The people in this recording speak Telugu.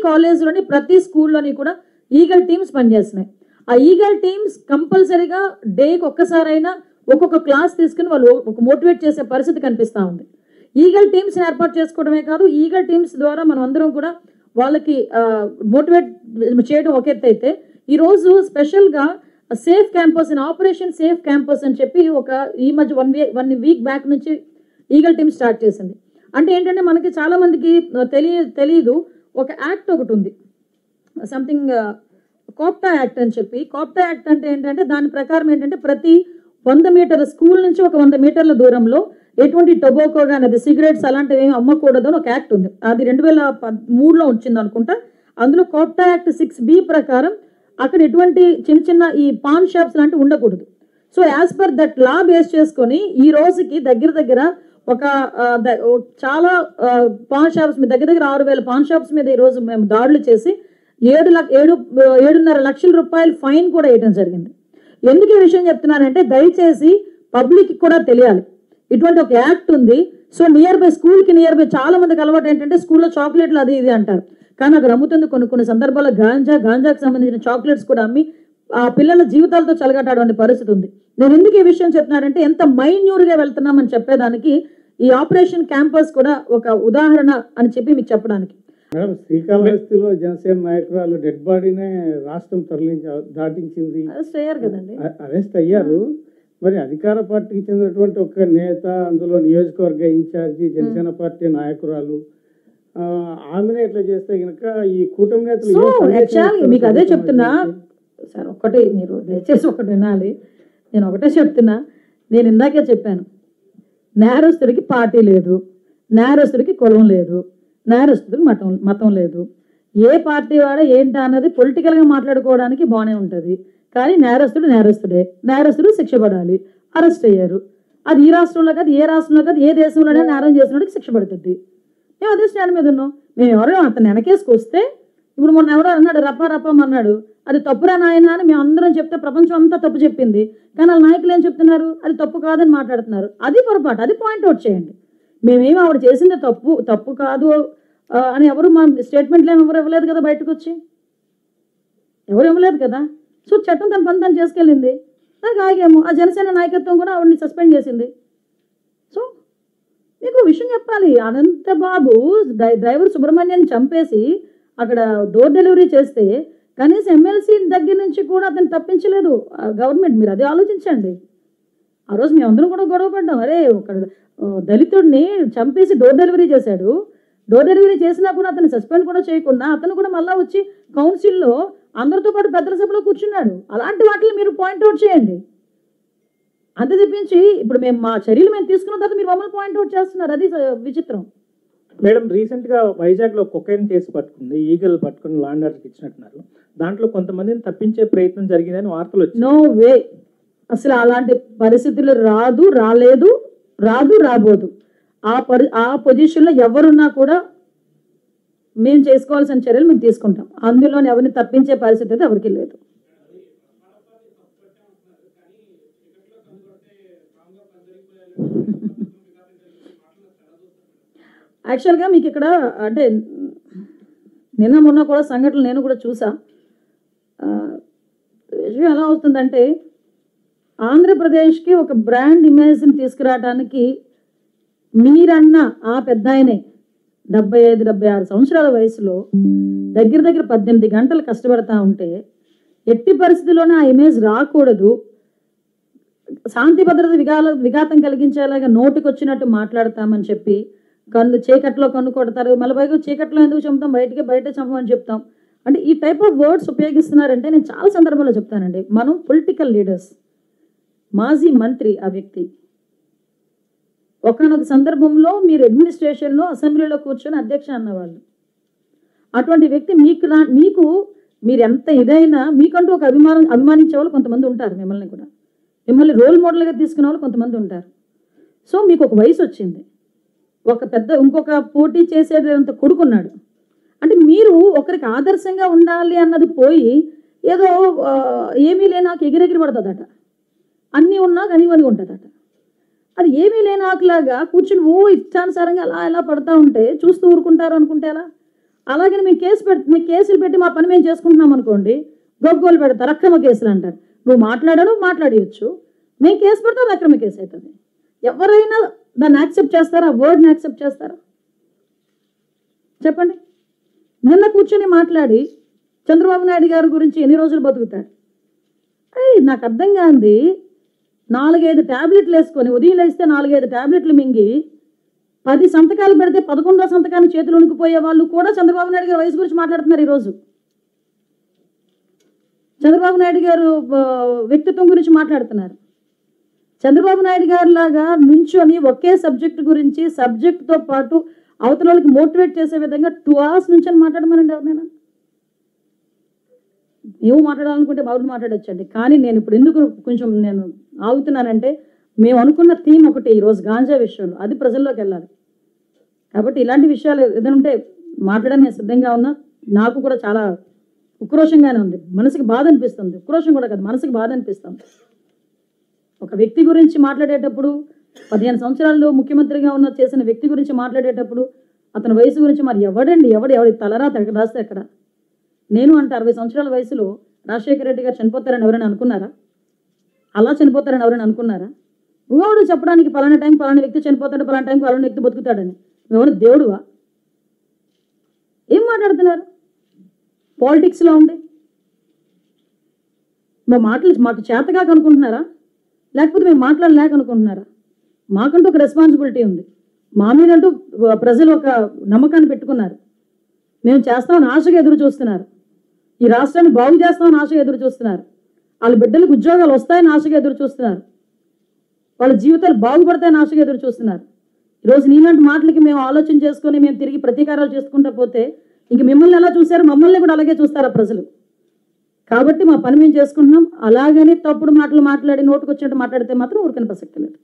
కాలేజ్లోని ప్రతి స్కూల్లోని కూడా ఈగల్ టీమ్స్ పనిచేస్తున్నాయి. ఆ ఈగల్ టీమ్స్ కంపల్సరీగా డేకి ఒక్కసారైనా ఒక్కొక్క క్లాస్ తీసుకుని వాళ్ళు ఒక మోటివేట్ చేసే పరిస్థితి కనిపిస్తూ ఉంది. ఈగల్ టీమ్స్ని ఏర్పాటు చేసుకోవడమే కాదు, ఈగల్ టీమ్స్ ద్వారా మనం అందరం కూడా వాళ్ళకి మోటివేట్ చేయడం ఒక ఎత్తు అయితే, ఈరోజు స్పెషల్గా సేఫ్ క్యాంపస్ అని ఆపరేషన్ సేఫ్ క్యాంపస్ అని చెప్పి ఈ మధ్య వన్ వీక్ బ్యాక్ నుంచి ఈగల్ టీమ్ స్టార్ట్ చేసింది. అంటే ఏంటంటే మనకి చాలామందికి తెలియదు, ఒక యాక్ట్ ఒకటి ఉంది, సంథింగ్ కోప్టా యాక్ట్ అని చెప్పి. కోప్టా యాక్ట్ అంటే ఏంటంటే దాని ప్రకారం ఏంటంటే ప్రతి 100 మీటర్ల స్కూల్ నుంచి ఒక 100 మీటర్ల దూరంలో ఎటువంటి టొబాకో కానీ అది సిగరెట్స్ అలాంటివి ఏమి అమ్మకూడదు అని ఒక యాక్ట్ ఉంది. అది 2003లో వచ్చింది అనుకుంటా. అందులో కోప్టా యాక్ట్ 6B ప్రకారం అక్కడ ఎటువంటి చిన్న ఈ పాన్ షాప్స్ లాంటివి ఉండకూడదు. So as per that law base చేసుకొని ఈ రోజుకి దగ్గర ఒక చాలా పాన్ షాప్స్ మీద దగ్గర 6,000 పాన్ షాప్స్ మీద ఈరోజు మేము దాడులు చేసి 7.5 లక్షల రూపాయలు ఫైన్ కూడా వేయడం జరిగింది. ఎందుకు ఈ విషయం చెప్తున్నానంటే దయచేసి పబ్లిక్ కూడా తెలియాలి ఇటువంటి ఒక యాక్ట్ ఉంది. సో నియర్ బై స్కూల్కి నియర్ బై చాలా మందికి అలవాటు ఏంటంటే స్కూల్లో చాక్లెట్లు అది ఇది అంటారు, కానీ అక్కడ అమ్ముతుంది కొన్ని సందర్భాల్లో గాంజాకి సంబంధించిన చాక్లెట్స్ కూడా అమ్మి ఆ పిల్లల జీవితాలతో చెలగటాడే పరిస్థితి ఉంది. నేను ఎందుకు ఈ విషయం చెప్తున్నానంటే ఎంత మైన్యూర్గా వెళ్తున్నామని చెప్పేదానికి ఈ ఆపరేషన్ క్యాంపస్ కూడా ఒక ఉదాహరణ అని చెప్పి మీకు చెప్పడానికి. మేడం, శ్రీకాళహస్తిలో జనసేన నాయకురాలు డెడ్ బాడీనే రాష్ట్రం దాటించింది, అరెస్ట్ అయ్యారు. మరి అధికార పార్టీకి చెందినటువంటి ఒక నేత, అందులో నియోజకవర్గ ఇన్ఛార్జి, జనసేన పార్టీ నాయకురాలు, ఆమెనే ఎట్లా చేస్తే కనుక ఈ కూటమి నేతలు మీకు అదే చెప్తున్నా సార్. ఒకటి మీరు దయచేసి ఒకటి వినాలి, నేను ఒకటే చెప్తున్నా. నేను ఇందాకే చెప్పాను, నేరస్తుడికి పార్టీ లేదు, నేరస్తుడికి కులం లేదు, నేరస్తుడికి మతం లేదు. ఏ పార్టీ వాడే ఏంటా అన్నది పొలిటికల్గా మాట్లాడుకోవడానికి బాగానే ఉంటుంది, కానీ నేరస్తుడు శిక్ష పడాలి. అరెస్ట్ అయ్యారు, అది ఈ రాష్ట్రంలో కాదు, ఏ రాష్ట్రంలో కాదు, ఏ దేశంలోనే నేరం చేసినోడికి శిక్ష పడుతుంది. మేము అదే స్టాండ్ మీద ఉన్నాం. మేము ఎవరో అతను వెనకేసుకొస్తే, ఇప్పుడు మొన్న ఎవరో అన్నాడు రప్పం అన్నాడు, అది తప్పురా నాయన అని మేము అందరం చెప్తే ప్రపంచం అంతా తప్పు చెప్పింది, కానీ వాళ్ళ నాయకులు ఏం చెప్తున్నారు, అది తప్పు కాదని మాట్లాడుతున్నారు. అది పొరపాటు, అది పాయింట్అవుట్ చేయండి. మేమేమి ఆవిడ చేసింది తప్పు కాదు అని ఎవరు మా స్టేట్మెంట్లు ఏమి ఎవరు ఇవ్వలేదు కదా, బయటకు వచ్చి ఎవరు ఇవ్వలేదు కదా. సో చట్టం తన పని తను చేసుకెళ్ళింది, దానికి ఆగాము. ఆ జనసేన నాయకత్వం కూడా ఆవిడని సస్పెండ్ చేసింది. సో మీకు విషయం చెప్పాలి, అనంతబాబు డ్రైవర్ సుబ్రహ్మణ్యాన్ని చంపేసి అక్కడ డోర్ డెలివరీ చేస్తే కనీసం ఎమ్మెల్సీ దగ్గర నుంచి కూడా అతను తప్పించలేదు గవర్నమెంట్. మీరు అదే ఆలోచించండి. ఆ రోజు మేమందరం కూడా గొడవ పడ్డాం, అరే ఒక దళితుడిని చంపేసి డోర్ డెలివరీ చేశాడు, డోర్ డెలివరీ చేసినా కూడా అతను సస్పెండ్ కూడా చేయకుండా అతను కూడా మళ్ళీ వచ్చి కౌన్సిల్లో అందరితో పాటు పెద్దల సభలో కూర్చున్నాడు. అలాంటి వాటిని మీరు పాయింట్అవుట్ చేయండి. అంత తెప్పించి ఇప్పుడు మా చర్యలు మేము తీసుకున్న తర్వాత మీరు మమ్మల్ని పాయింట్అవుట్ చేస్తున్నారు, అది విచిత్రం. మేడం, రీసెంట్గా వైజాగ్లో కొకైన్ కేసు పట్టుకుంది, ఈగల్ పట్టుకుని లాండ్ ఆర్డర్కి ఇచ్చినట్టున్నారు. దాంట్లో కొంతమందిని తప్పించే ప్రయత్నం జరిగిందని వార్తలు వచ్చాయి. నో వే, అసలు అలాంటి పరిస్థితులు రాబోదు. ఆ పొజిషన్లో ఎవరున్నా కూడా మేము చేసుకోవాల్సిన చర్యలు మేము తీసుకుంటాం. అందులో ఎవరిని తప్పించే పరిస్థితి అయితే ఎవరికి లేదు. యాక్చువల్గా మీకు ఇక్కడ అంటే నిన్న మొన్న కూడా సంఘటనలు నేను కూడా చూసా. విషయం ఎలా అవుతుందంటే ఆంధ్రప్రదేశ్కి ఒక బ్రాండ్ ఇమేజ్ని తీసుకురావడానికి మీరన్న ఆ పెద్ద ఆయనే 75-76 సంవత్సరాల వయసులో దగ్గర 18 గంటలు కష్టపడతా ఉంటే ఎట్టి పరిస్థితుల్లోనే ఆ ఇమేజ్ రాకూడదు, శాంతి భద్రత విఘాతం కలిగించేలాగా నోటికి వచ్చినట్టు మాట్లాడతామని చెప్పి చీకట్లో కన్ను కొడతారు, మళ్ళీ పైగా చీకట్లో ఎందుకు చంపుతాం, బయట చంపమని చెప్తాం. అంటే ఈ టైప్ ఆఫ్ వర్డ్స్ ఉపయోగిస్తున్నారంటే నేను చాలా సందర్భాల్లో చెప్తానండి, మనం పొలిటికల్ లీడర్స్, మాజీ మంత్రి ఆ వ్యక్తి, ఒకనొక సందర్భంలో మీరు అడ్మినిస్ట్రేషన్లో అసెంబ్లీలో కూర్చొని అధ్యక్ష అన్నవాళ్ళు. అటువంటి వ్యక్తి మీకు మీరు ఎంత ఇదైనా మీకంటూ ఒక అభిమానించే వాళ్ళు కొంతమంది ఉంటారు, మిమ్మల్ని రోల్ మోడల్గా తీసుకునే వాళ్ళు కొంతమంది ఉంటారు. సో మీకు ఒక వయసు వచ్చింది, ఇంకొక పోటీ చేసేంత కొడుకున్నాడు అంటే మీరు ఒకరికి ఆదర్శంగా ఉండాలి అన్నది పోయి ఏదో ఏమీ లేనాకు ఎగిరెగిరి పడుతుందట, అన్నీ ఉన్నా కనివని ఉంటుందట. అది ఏమీ లేనాకులాగా కూర్చుని ఇష్టానుసారంగా అలా ఎలా పడతా ఉంటే చూస్తూ ఊరుకుంటారు అనుకుంటే ఎలా? అలాగని మేము కేసులు పెట్టి మా పని మేము చేసుకుంటున్నాం అనుకోండి, గొగ్గోలు పెడతారు, అక్రమ కేసులు అంటారు. నువ్వు మాట్లాడవచ్చు, మేము కేసు పెడతాం, అది అక్రమ కేసు అవుతుంది. ఎవరైనా దాన్ని యాక్సెప్ట్ చేస్తారా? వర్డ్ని యాక్సెప్ట్ చేస్తారా? చెప్పండి. నిన్న కూర్చొని మాట్లాడి చంద్రబాబు నాయుడు గారి గురించి ఎన్ని రోజులు బతుకుతాడు? నాకు అర్థం కాంది, 4-5 ట్యాబ్లెట్లు వేసుకొని ఉదయం లేస్తే 4-5 ట్యాబ్లెట్లు మింగి 10 సంతకాలు పెడితే 11వ సంతకాన్ని చేతులు వణికిపోయే వాళ్ళు కూడా చంద్రబాబు నాయుడు గారి వయసు గురించి మాట్లాడుతున్నారు ఈరోజు. చంద్రబాబు నాయుడు గారు వ్యక్తిత్వం గురించి మాట్లాడుతున్నారు. చంద్రబాబు నాయుడు గారు లాగా నుంచొని ఒకే సబ్జెక్టు గురించి సబ్జెక్టుతో పాటు అవతల వాళ్ళకి మోటివేట్ చేసే విధంగా 2 hours నుంచి మాట్లాడమనండి ఎవరినైనా. మేము మాట్లాడాలనుకుంటే బాబు మాట్లాడొచ్చండి. కానీ నేను ఇప్పుడు ఎందుకు కొంచెం నేను ఆగుతున్నానంటే, మేము అనుకున్న థీమ్ ఒకటి ఈరోజు గాంజా విషయంలో, అది ప్రజల్లోకి వెళ్ళాలి. కాబట్టి ఇలాంటి విషయాలు ఏదైనా ఉంటే మాట్లాడడానికి నేను సిద్ధంగా ఉన్నా. నాకు కూడా చాలా ఉక్రోషంగానే ఉంది, మనసుకి బాధ అనిపిస్తుంది. ఉక్రోషం కూడా కాదు, మనసుకి బాధ అనిపిస్తుంది. ఒక వ్యక్తి గురించి మాట్లాడేటప్పుడు, 15 సంవత్సరాలు ముఖ్యమంత్రిగా ఉన్న చేసిన వ్యక్తి గురించి మాట్లాడేటప్పుడు అతని వయసు గురించి మరి ఎవడి తలరాత ఎక్కడ రాస్తే ఎక్కడ? నేను అంటే 60 సంవత్సరాల వయసులో రాజశేఖర రెడ్డి గారు చనిపోతారని ఎవరైనా అనుకున్నారా? అలా చనిపోతారని ఎవరైనా అనుకున్నారా? ఎవడు చెప్పడానికి పలానా టైం పలానా వ్యక్తి చనిపోతాడు, పలానా టైం పలానా వ్యక్తి బతుకుతాడని? ఎవరు దేవుడువా? ఏం మాట్లాడుతున్నారు? పాలిటిక్స్లో ఉండి మా మాటలు మాకు చేతగా అనుకుంటున్నారా? లేకపోతే మేము మాట్లాడలేక అనుకుంటున్నారా? మాకంటూ ఒక రెస్పాన్సిబిలిటీ ఉంది. మా మీదంటూ ప్రజలు ఒక నమ్మకాన్ని పెట్టుకున్నారు. మేము చేస్తామని ఆశగా ఎదురు చూస్తున్నారు. ఈ రాష్ట్రాన్ని బాగు చేస్తామని ఆశగా ఎదురు చూస్తున్నారు. వాళ్ళ బిడ్డలకు ఉద్యోగాలు వస్తాయని ఆశగా ఎదురు చూస్తున్నారు. వాళ్ళ జీవితాలు బాగుపడతాయని ఆశగా ఎదురు చూస్తున్నారు. ఈరోజు నీలాంటి మాటలకి మేము ఆలోచన చేసుకొని మేము తిరిగి ప్రతీకారాలు చేసుకుంటూ పోతే ఇంక మిమ్మల్ని ఎలా చూశారు, మమ్మల్ని కూడా అలాగే చూస్తారా ప్రజలు? కాబట్టి మా పని మేము చేసుకుంటున్నాం. అలాగని తప్పుడు మాటలు మాట్లాడి నోటుకొచ్చినట్టు మాట్లాడితే మాత్రం ఊరికని ప్రసక్తి లేదు.